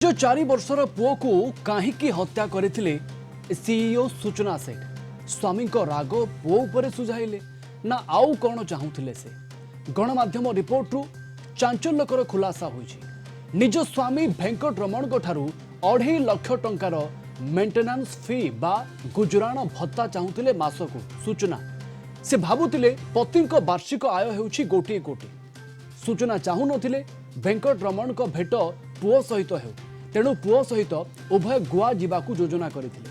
जो 4 वर्षर पुओ को कहीं हत्या करथिले सीईओ सूचना सेठ स्वामी राग पुओ उपरे सुझाइले ना आउ कौन चाहूले से गणमाध्यम रिपोर्ट रु चांचल्यकर खुलासा होइछि। निज स्वामी वेंकटरमण ठारू 2.5 लाख टंकार मेंटेनेंस फी बा गुजराण भत्ता चाहूले मासकू सूचना से भाबुतिले पति वार्षिक आय हेउछि गोटे कोटी। सूचना चाहू नथिले वेंकटरमण को भेट पुओ सहित हेउ तेणु पुओ सहित उभय गोवा जीवाकू योजना करथिले।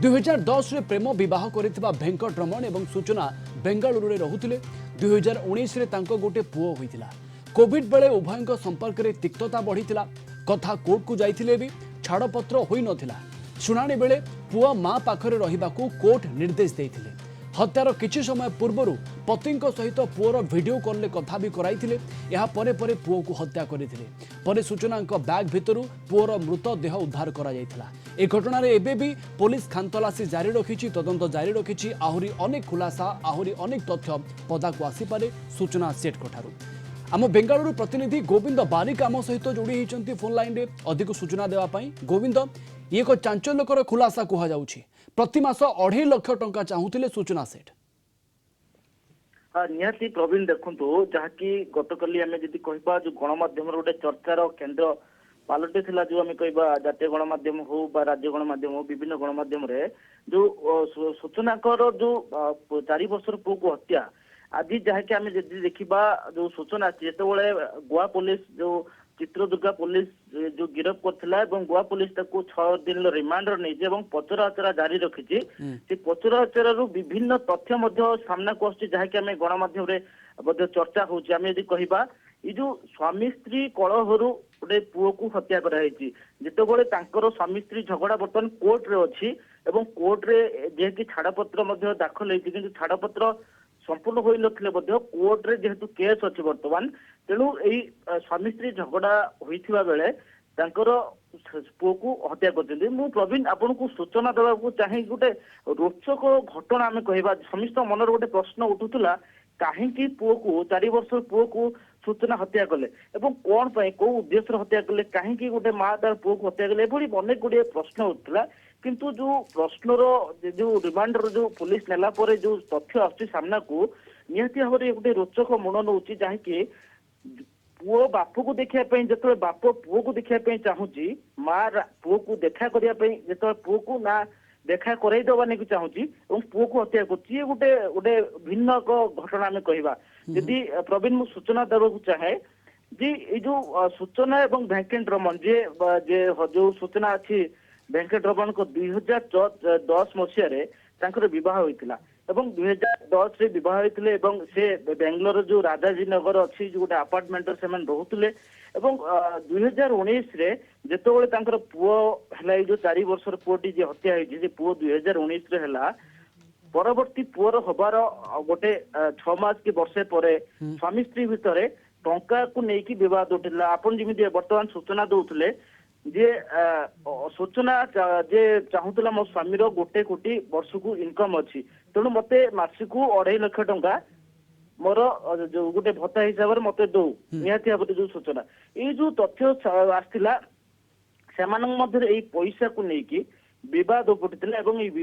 2010 रे प्रेम विवाह करिथिबा वेंकटरमण एवं सूचना बेंगालुरु रे रहुथिले। 2019 रे तांको गोटे पुओ होइतिला। कोविड बेले उभयଙ୍କ संपर्क रे तिक्तता बढ़िथिला। कथा कोर्ट को जाइथिले भी छाड़पत्र होई नथिला। सुनानी बेले पुओ मां पाखरे रहिबाकू कोर्ट निर्देश देइथिले। हत्यार किछि समय पूर्वरु पतिଙ୍କ सहित पुओर वीडियो कॉल ले कथा भी कराइथिले। या परे परे पुओ को हत्या करिथिले। परे सूचनाଙ୍କ बैग भितरु पुओर मृतदेह उद्धार करा जाइथिला। ए घटना रे एबे भी पुलिस खानतलासी जारी रखिछि, तदंत जारी रखिछि। आहुरी अनेक खुलासा आहुरी अनेक तथ्य पदा को आसी पारे सूचना सेट कोठारु। आम बेंगालुरु प्रतिनिधि गोविंद बारिक आम सहित जोड़ी होइचंती फोन लाइन रे अधिक सूचना देवा पई। गोविंद, ये को चांचल्यकर खुलासा कहा जाउछि। प्रति मास 2.5 लाख टंका चाहूतिले सूचना सेठ। हाँ निहाती प्रवीण देखु जहाँकि गतकाली आम जी कह जो गणमाध्यम गोटे चर्चार केन्द्र पालटे थिला जो आम कह जातीय गणमाध्यम हो बा राज्य गणमाध्यम हो विभिन्न गणमाध्यम जो सूचनाकर जो 4 वर्षर पुओ को हत्या आज जहाँकि आम देखा जो सूचना जिते गोवा पुलिस जो चित्रदुर्गा पुलिस जो गिरफ करथिला गोवा पुलिस 6 दिन रिमांड नहीं पचराउचरा जारी रखी से पचराउचर विभिन्न तथ्य सामना को जहाँकि आम गणमाध्यम चर्चा होची। आम यदि कहबा ये जो स्वामी स्त्री कलह गोटे पुओ को हत्या कराई जितेबाला स्वामी स्त्री झगड़ा बर्तमान कोर्ट रे अच्छी कोर्ट रे जेकि छाड़पत्र दाखल होती छाड़पत्र संपूर्ण हो नथिले कोर्ट रे जेहेतु केस अच्छी बर्तमान तेणु यही स्वामी स्त्री झगड़ा होइथिबा बेले पुओ को हत्या कर। मु प्रवीण आपन को सूचना देवा चाहे गोटे रोचक घटना आम कहबा समस्त मन गोटे प्रश्न उठुला कहीं पुओ को 4 वर्ष पुओ को सूचना हत्या कले एवं कौन कौ उद्देश्य हत्या कले कहीं गोटे माँ तार पुओ को हत्या कले एभली अनेक गुड़िए प्रश्न उठुला। किंतु जो प्रश्नर जो रिमांडर जो पुलिस नेला परे जो तथ्य आछि सामना को निहाती भाव में गोटे रोचक मन नौ जहाँकि पुओ बाप को देखा जो बाप पुओ को देखा चाहूँगी माँ पुओ को देखा करने जो पुओ को ना देखा करईदवा नहीं चाहूँगी पुओ को हत्या कर गोटे गोटे भिन्न घटना आम कहवा यदि प्रवीण मु सूचना देवाक चाहे जी ये जो सूचना एवं वेंकटरमण जे जो सूचना अच्छी वेंकटरमण को 2010 मसीह विवाह होता 2010 रे विवाह होते से बेंगलोर जो राजाजी नगर अच्छी जो गोटे आपार्टमेंट से रोते 2019 रे जितेबाला पुओ है जो 4 वर्षर पुओटी जी हत्या होती पुओ 2019 रे है परवर्ती पुओर हबार गोटे 6 मास की वर्षे पर स्वामी स्त्री भितर टंका को लेकिन विवाद उठा आपन जमी बर्तमान सूचना दौले जे सूचना जे चाहूला मो स्वामी गोटे कोटी वर्ष को इनकम अच्छी तेणु मते मासिक 2.5 लाख टंका मोर जो गोटे भत्ता हिसाब से मत दौ निहाती भाव जो सूचना ये जो तथ्य आसला से पैसा को लेकिन बद उठा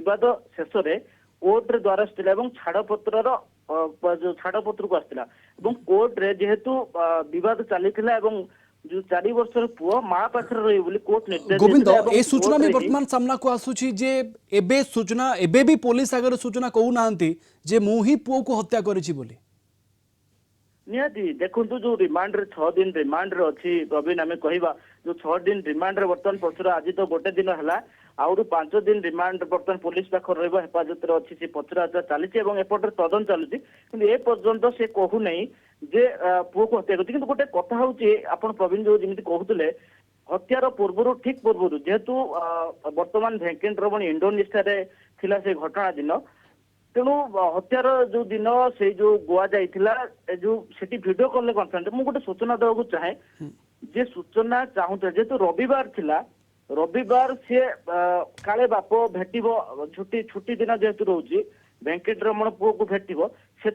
बद शेष में कोर्ट रे द्वारस्थ छाड़पत्र जो छाड़पत्र को आसला कोर्ट रे जेहेतु बद चली जो 4 वर्षर पुओ माँ पाखरे रही बोली कोर्ट निर्देश गोविंद ए सूचना भी वर्तमान सामना को आसुची जे एबे सूचना एबे भी पुलिस आगर सूचना कहू नांती जे मु ही पुओ को हत्या करिछि बोली। निहाती देखु जो रिमांड रे 6 दिन रिमांड रे अच्छी प्रवीण आम कहवा जो 6 दिन रिमांड रे बर्तमान पचरा आज तो गोटे दिन है आउर 5 दिन रिमांड बर्तमान पुलिस पाखर रहा हेफाजत अच्छी से पचराउचरा चली एपटे तदन चलुची ए पर्यंत से कहू नहीं जे पुओ को हत्या कर। गोटे कथा हूँ आपन प्रवीण जो जमी कहते हत्यार पूर्व ठीक पूर्व जेहेतु बर्तमान वेंकटरमण इंडोनेशिया रे थिला से घटना दिन तेणु हत्यार जो दिन से जो गोवा जाइथिला जो सेठी वीडियो कॉल कन्फरेंस मु गोटे सूचना देवाक चाहे जे सूचना चाहूते जेहेतु रविवार थिला रविवार सी काले बाप भेट छुट्टी दिन जेहेतु रोचे वेंकटरमण पुओ को भेटो से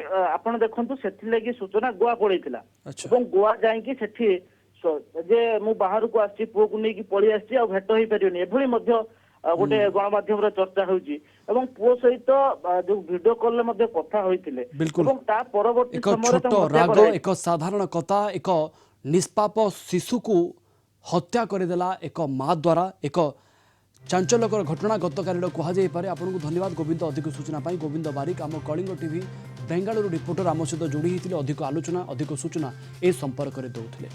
आपड़ देखु से सूचना गोवा पड़ेगा गोवा जाकि ଯେ ମୁଁ ବାହାରକୁ ଆସିଛି ପୁଅକୁ ନେଇକି ପଳେଇ ଆସିଛି ଆଉ ଭେଟ ହେଇପାରିବନି ଏଭଳି ମଧ୍ୟ ଗୋଟେ ଗଣମାଧ୍ୟମର ଚର୍ଚ୍ଚା ହେଉଛି ଏବଂ ପୁଅ ସହିତ ଯୋଉ ଭିଡିଓ କଲରେ ମଧ୍ୟ କଥା ହୋଇଥିଲେ बिल्कुल ଏବଂ ତା ପରବର୍ତ୍ତୀ एक ସମୟରେ छोट ତାଙ୍କୁ ହତ୍ୟା राग କରାଯାଇଛି। एक साधारण कथा एक निष्पाप शिशु को हत्या करदेला एक माँ द्वारा एक चांचल्यकर घटना गतकाली कहुपे आपको धन्यवाद गोविंद अधिक सूचना पाई गोविंद बारिक आम कलिंग टीवी बेंगालुरु रिपोर्टर आम सहित जोड़ी होते अधिक आलोचना अधिक सूचना ए संपर्क में दौले।